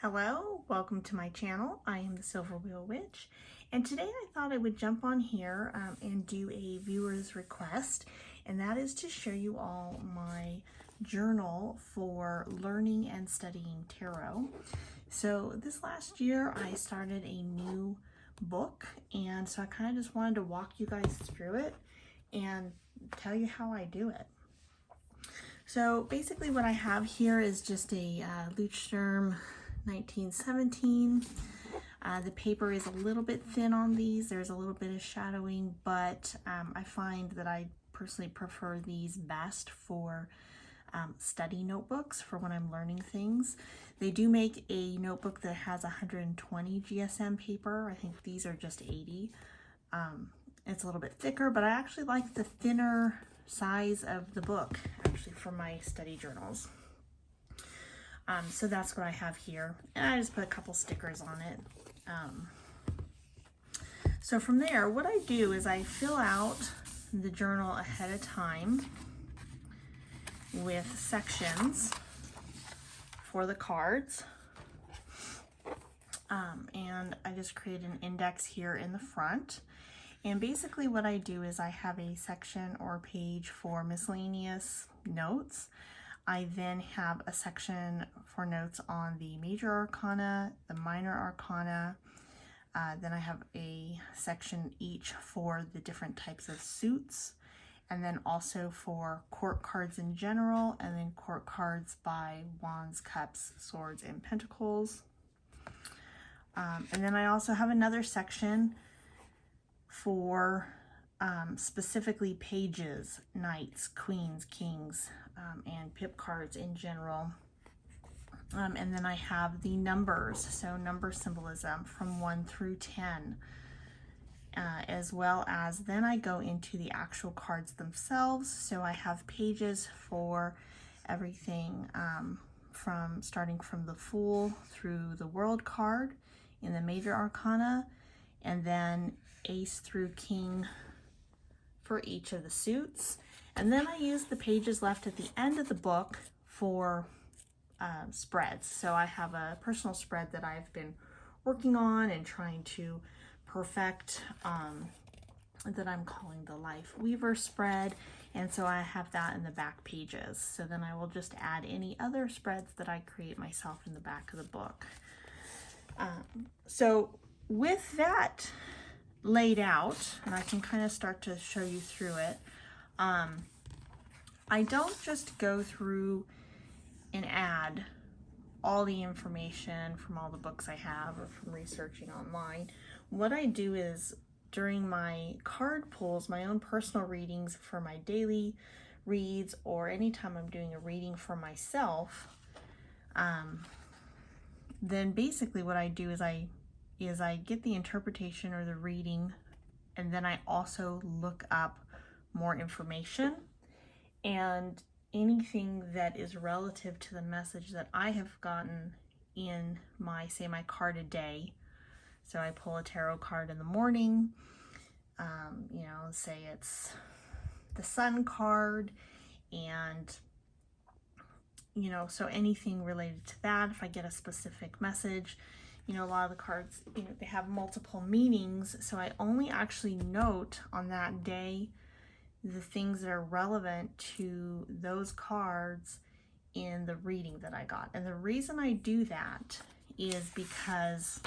Hello, welcome to my channel. I am the Silver Wheel Witch, and today I thought I would jump on here and do a viewer's request, and that is to show you all my journal for learning and studying tarot. So this last year I started a new book, and so I kind of just wanted to walk you guys through it and tell you how I do it. So basically what I have here is just a Leuchtturm 1917. The paper is a little bit thin on these. There's a little bit of shadowing, but I find that I personally prefer these best for study notebooks for when I'm learning things. They do make a notebook that has 120 GSM paper. I think these are just 80. It's a little bit thicker, but I actually like the thinner size of the book actually for my study journals. So that's what I have here, and I just put a couple stickers on it. So from there, what I do is I fill out the journal ahead of time with sections for the cards, and I just create an index here in the front. And basically what I do is I have a section or page for miscellaneous notes. I then have a section for notes on the major arcana, the minor arcana. Then I have a section each for the different types of suits, and then also for court cards in general, and then court cards by wands, cups, swords, and pentacles. And then I also have another section for specifically pages, knights, queens, kings, and pip cards in general. And then I have the numbers, so number symbolism from 1 through 10, as well as then I go into the actual cards themselves. So I have pages for everything from starting from the Fool through the World card in the major arcana, and then Ace through King for each of the suits. And then I use the pages left at the end of the book for spreads. So I have a personal spread that I've been working on and trying to perfect that I'm calling the Life Weaver spread. And so I have that in the back pages. So then I will just add any other spreads that I create myself in the back of the book. So with that laid out, and I can kind of start to show you through it, I don't just go through and add all the information from all the books I have or from researching online. What I do is during my card pulls, my own personal readings for my daily reads, or anytime I'm doing a reading for myself, then basically what I do is I get the interpretation or the reading, and then I also look up more information and anything that is relative to the message that I have gotten in my, say, my card a day. So I pull a tarot card in the morning, you know, say it's the Sun card, and you know, so anything related to that. If I get a specific message, you know, a lot of the cards, you know, they have multiple meanings, so I only actually note on that day the things that are relevant to those cards in the reading that I got. And the reason I do that is because,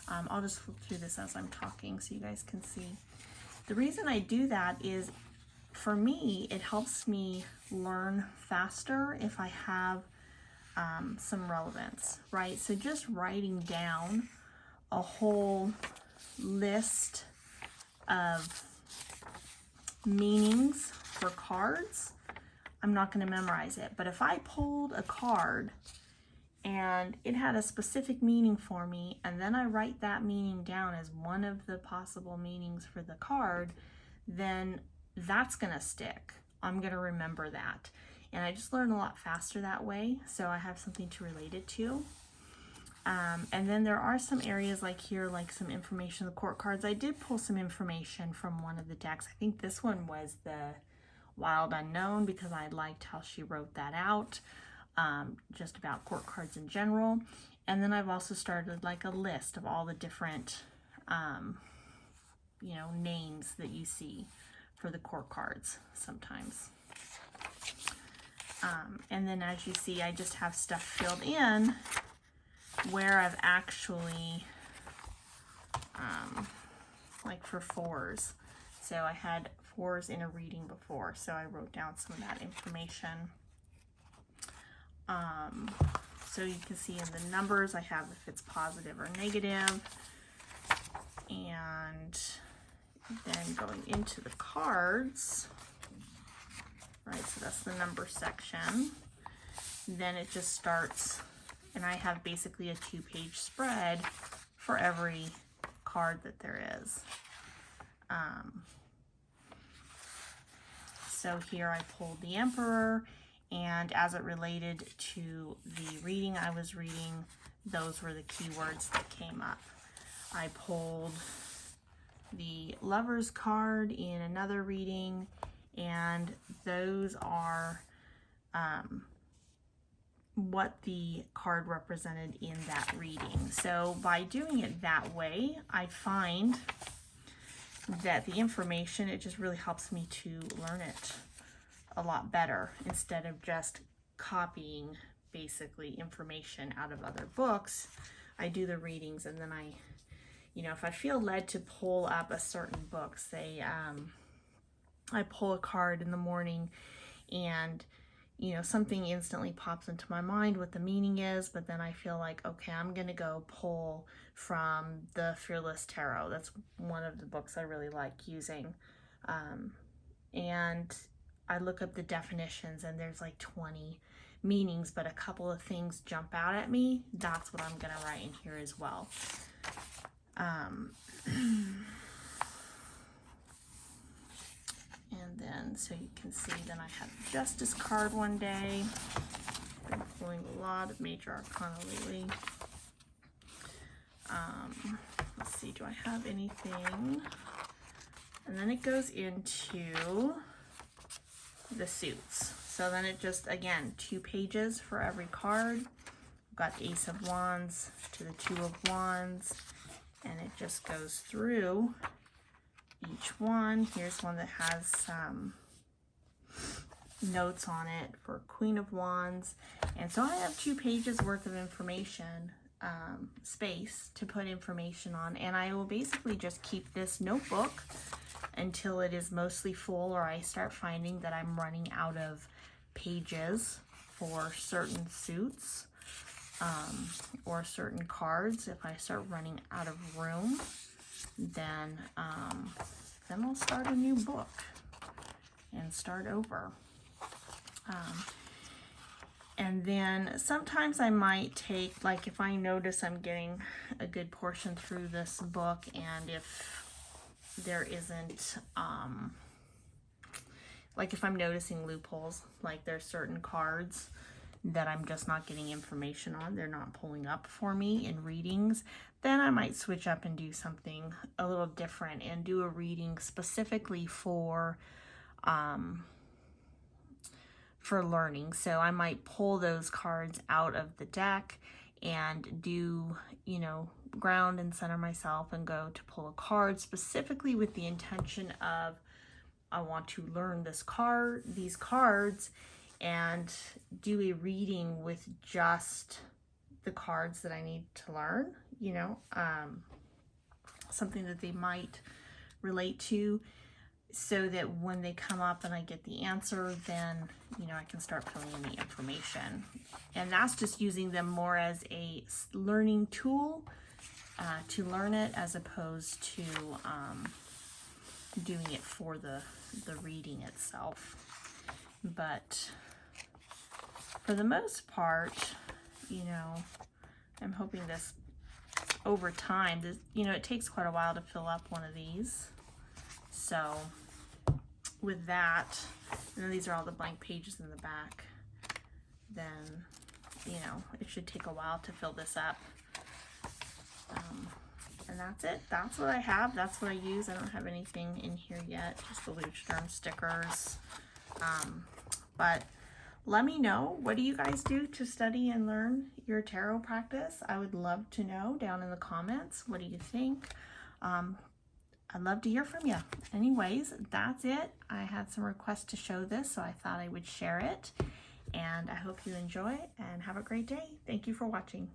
I'll just flip through this as I'm talking so you guys can see. The reason I do that is, for me, it helps me learn faster if I have some relevance, right? So just writing down a whole list of meanings for cards, I'm not going to memorize it. But if I pulled a card and it had a specific meaning for me, and then I write that meaning down as one of the possible meanings for the card, then that's going to stick. I'm going to remember that. And I just learn a lot faster that way, so I have something to relate it to. And then there are some areas like here, like some information, the court cards. I did pull some information from one of the decks. I think this one was the Wild Unknown, because I liked how she wrote that out. just about court cards in general. And then I've also started like a list of all the different, you know, names that you see for the court cards sometimes. And then as you see, I just have stuff filled in where I've actually, like for fours. So I had fours in a reading before, so I wrote down some of that information. So you can see in the numbers I have if it's positive or negative. And then going into the cards, right, so that's the number section. Then it just starts, and I have basically a 2-page spread for every card that there is. So here I pulled the Emperor, and as it related to the reading I was reading, those were the keywords that came up. I pulled the Lover's card in another reading, and those are what the card represented in that reading. So by doing it that way, I find that the information, it just really helps me to learn it a lot better instead of just copying basically information out of other books. I do the readings, and then I, you know, if I feel led to pull up a certain book, say I pull a card in the morning and, you know, something instantly pops into my mind what the meaning is, but then I feel like, okay, I'm going to go pull from the Fearless Tarot. That's one of the books I really like using. And I look up the definitions, and there's like 20 meanings, but a couple of things jump out at me. That's what I'm going to write in here as well. And then, so you can see, then I had the Justice card one day. Been pulling a lot of Major Arcana lately. Let's see, do I have anything? And then it goes into the suits. So then it just, again, 2 pages for every card. We've got Ace of Wands to the 2 of Wands, and it just goes through each one. Here's one that has some notes on it for Queen of Wands. And so I have 2 pages worth of information, space to put information on, and I will basically just keep this notebook until it is mostly full, or I start finding that I'm running out of pages for certain suits, or certain cards. If I start running out of room, then I'll start a new book and start over. And then sometimes I might take, like if I notice I'm getting a good portion through this book, and if there isn't, like if I'm noticing loopholes, like there's certain cards that I'm just not getting information on, they're not pulling up for me in readings, then I might switch up and do something a little different and do a reading specifically for learning. So I might pull those cards out of the deck and do, you know, ground and center myself and go to pull a card specifically with the intention of I want to learn these cards, and do a reading with just the cards that I need to learn, you know, something that they might relate to, so that when they come up and I get the answer, then, you know, I can start filling in the information. And that's just using them more as a learning tool to learn it, as opposed to doing it for the reading itself. But for the most part, you know, I'm hoping this over time, this, you know, it takes quite a while to fill up one of these. So with that, and then these are all the blank pages in the back, then, you know, it should take a while to fill this up. And that's it. That's what I have. That's what I use. I don't have anything in here yet, just the Luchadorn stickers. But Let me know, what do you guys do to study and learn your tarot practice? I would love to know down in the comments. What do you think? I'd love to hear from you. Anyways, that's it. I had some requests to show this, so I thought I would share it. And I hope you enjoy and have a great day. Thank you for watching.